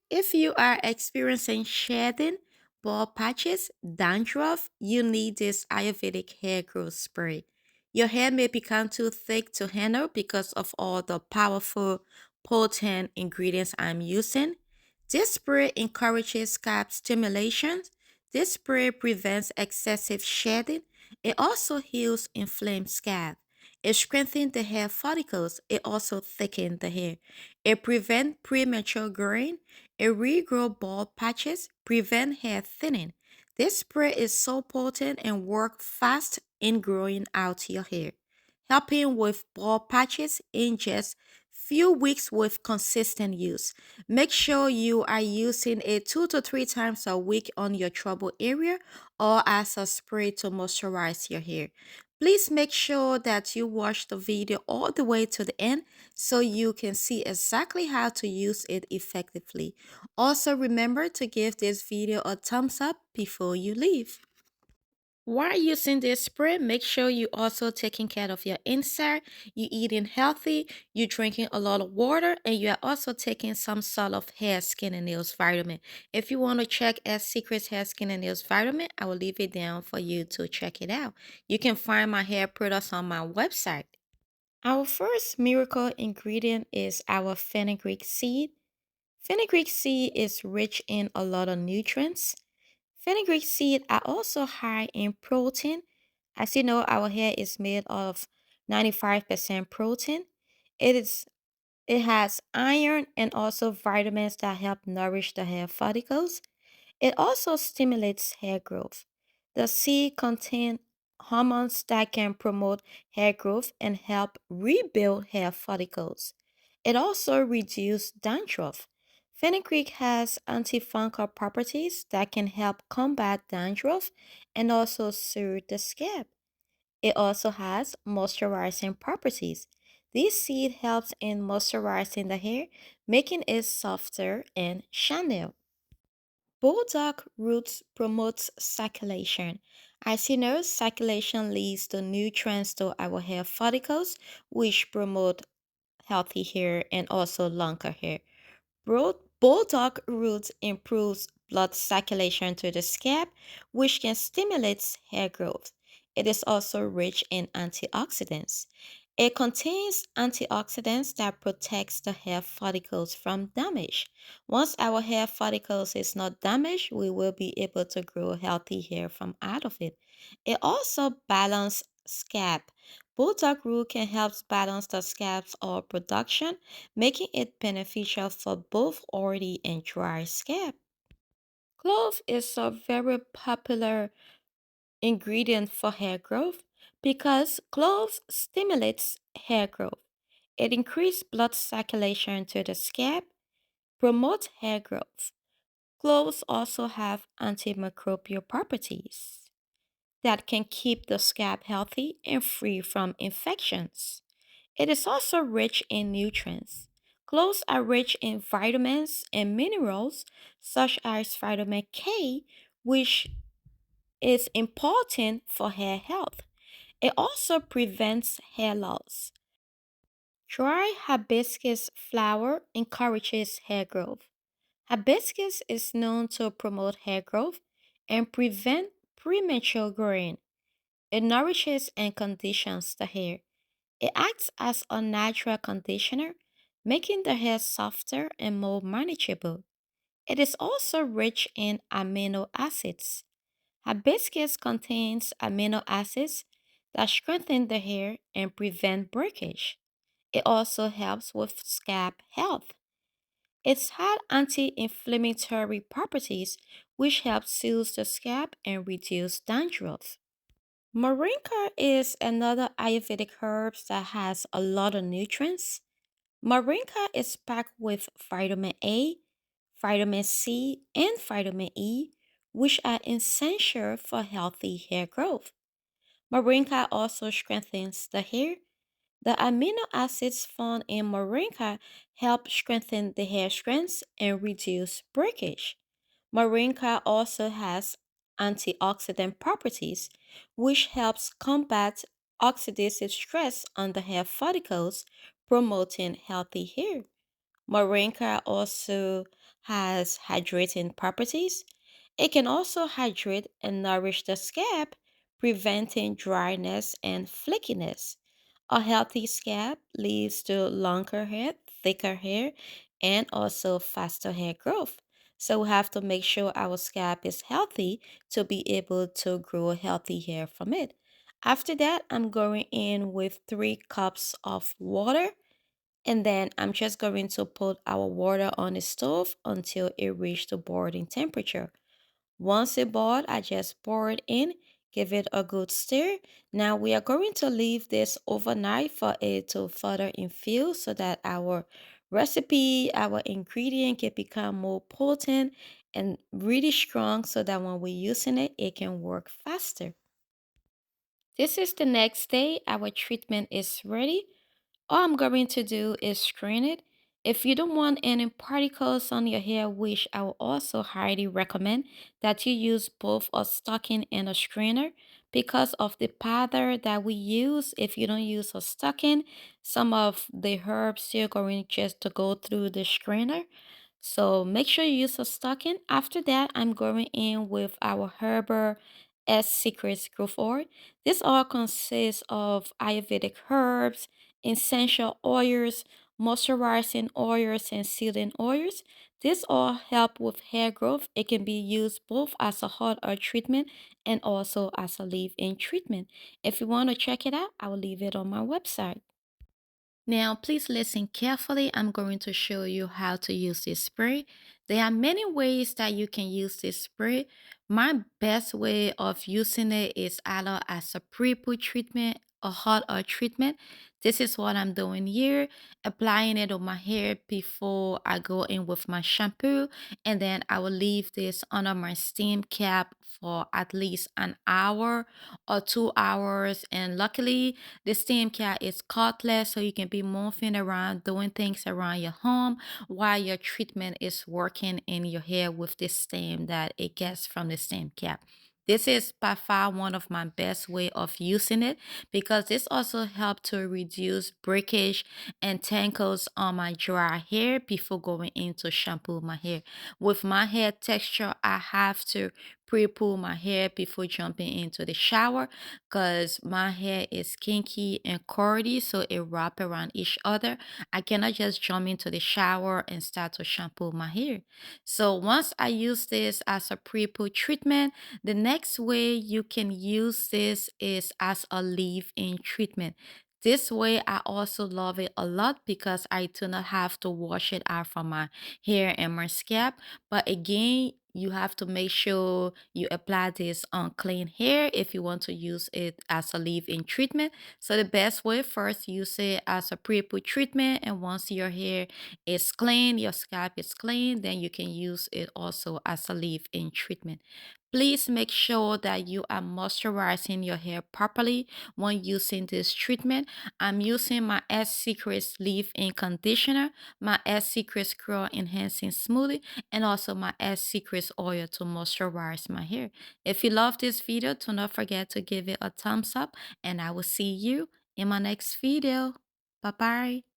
If you are experiencing shedding, bald patches, dandruff, you need this Ayurvedic hair growth spray. Your hair may become too thick to handle because of all the powerful, potent ingredients I'm using. This spray encourages scalp stimulation. This spray prevents excessive shedding. It also heals inflamed scalp. It strengthens the hair follicles. It also thickens the hair. It prevents premature growing. It regrow bald patches, prevent hair thinning. This spray is so potent and work fast in growing out your hair, helping with bald patches in just few weeks with consistent use. Make sure you are using it 2 to 3 times a week on your trouble area or as a spray to moisturize your hair. Please make sure that you watch the video all the way to the end so you can see exactly how to use it effectively. Also, remember to give this video a thumbs up before you leave. While using this spray, make sure you also taking care of your inside. You eating healthy, you drinking a lot of water, and you are also taking some sort of hair, skin, and nails vitamin. If you want to check as Secrets Hair, Skin, and Nails vitamin, I will leave it down for you to check it out. You can find my hair products on my website. Our first miracle ingredient is our fenugreek seed. Fenugreek seed is rich in a lot of nutrients. Fenugreek seed are also high in protein. As you know, our hair is made of 95% protein. It is it has iron and also vitamins that help nourish the hair follicles. It also stimulates hair growth. The seed contain hormones that can promote hair growth and help rebuild hair follicles. It also reduces dandruff. Fenugreek has antifungal properties that can help combat dandruff and also soothe the scalp. It also has moisturizing properties. This seed helps in moisturizing the hair, making it softer and shiny. Burdock roots promotes circulation. As you know, circulation leads the nutrients to our hair follicles, which promote healthy hair and also longer hair. Burdock roots improves blood circulation to the scalp, which can stimulate hair growth. It is also rich in antioxidants. It contains antioxidants that protects the hair follicles from damage. Once our hair follicles is not damaged, we will be able to grow healthy hair from out of it. It also balances scalp. Burdock root can help balance the scalp's oil production, making it beneficial for both oily and dry scalp. Clove is a very popular ingredient for hair growth because cloves stimulates hair growth. It increases blood circulation to the scalp, promotes hair growth. Cloves also have antimicrobial properties that can keep the scalp healthy and free from infections. It is also rich in nutrients. Cloves are rich in vitamins and minerals such as vitamin K, which is important for hair health. It also prevents hair loss. Dry hibiscus flower encourages hair growth. Hibiscus is known to promote hair growth and prevent premature growing. It nourishes and conditions the hair. It acts as a natural conditioner, making the hair softer and more manageable. It is also rich in amino acids. Hibiscus contains amino acids that strengthen the hair and prevent breakage. It also helps with scalp health. It's had anti-inflammatory properties which help soothe the scalp and reduce dandruff. Moringa is another Ayurvedic herb that has a lot of nutrients. Moringa is packed with vitamin A, vitamin C, and vitamin E, which are essential for healthy hair growth. Moringa also strengthens the hair. The amino acids found in moringa help strengthen the hair strands and reduce breakage. Moringa also has antioxidant properties, which helps combat oxidative stress on the hair follicles, promoting healthy hair. Moringa also has hydrating properties. It can also hydrate and nourish the scalp, preventing dryness and flakiness. A healthy scalp leads to longer hair, thicker hair, and also faster hair growth. So we have to make sure our scalp is healthy to be able to grow healthy hair from it. After that, I'm going in with 3 cups of water, and then I'm just going to put our water on the stove until it reaches the boiling temperature. Once it boiled, I just pour it in, give it a good stir. Now we are going to leave this overnight for it to further infuse so that our recipe, our ingredient can become more potent and really strong so that when we're using it, it can work faster. This is the next day. Our treatment is ready. All I'm going to do is screen it. If you don't want any particles on your hair, which I will also highly recommend that you use both a stocking and a screener because of the powder that we use. If you don't use a stocking, some of the herbs you're going just to go through the screener. So make sure you use a stocking. After that, I'm going in with our Herbal S Secrets Growth Oil. This oil consists of Ayurvedic herbs, essential oils, moisturizing oils, and sealing oils. This all help with hair growth. It can be used both as a hot oil treatment and also as a leave-in treatment. If you want to check it out, I will leave it on my website. Now, please listen carefully. I'm going to show you how to use this spray. There are many ways that you can use this spray. My best way of using it is either as a pre-poo treatment or hot oil treatment. This is what I'm doing here, applying it on my hair before I go in with my shampoo. And then I will leave this under my steam cap for at least an hour or 2 hours. And luckily, the steam cap is cordless, so you can be moving around, doing things around your home while your treatment is working in your hair with the steam that it gets from the steam cap. This is by far one of my best way of using it because this also helps to reduce breakage and tangles on my dry hair before going into shampoo my hair. With my hair texture, I have to pre-poo my hair before jumping into the shower because my hair is kinky and curly, so it wrap around each other. I cannot just jump into the shower and start to shampoo my hair. So once I use this as a pre-poo treatment, the next way you can use this is as a leave-in treatment. This way, I also love it a lot because I do not have to wash it out from my hair and my scalp. But again, you have to make sure you apply this on clean hair if you want to use it as a leave-in treatment. So the best way, first use it as a pre-poo treatment, and once your hair is clean, your scalp is clean, then you can use it also as a leave-in treatment. Please make sure that you are moisturizing your hair properly when using this treatment. I'm using my S Secrets leave-in conditioner, my S Secrets curl enhancing smoothie, and also my S Secrets oil to moisturize my hair. If you love this video, do not forget to give it a thumbs up, and I will see you in my next video. Bye bye.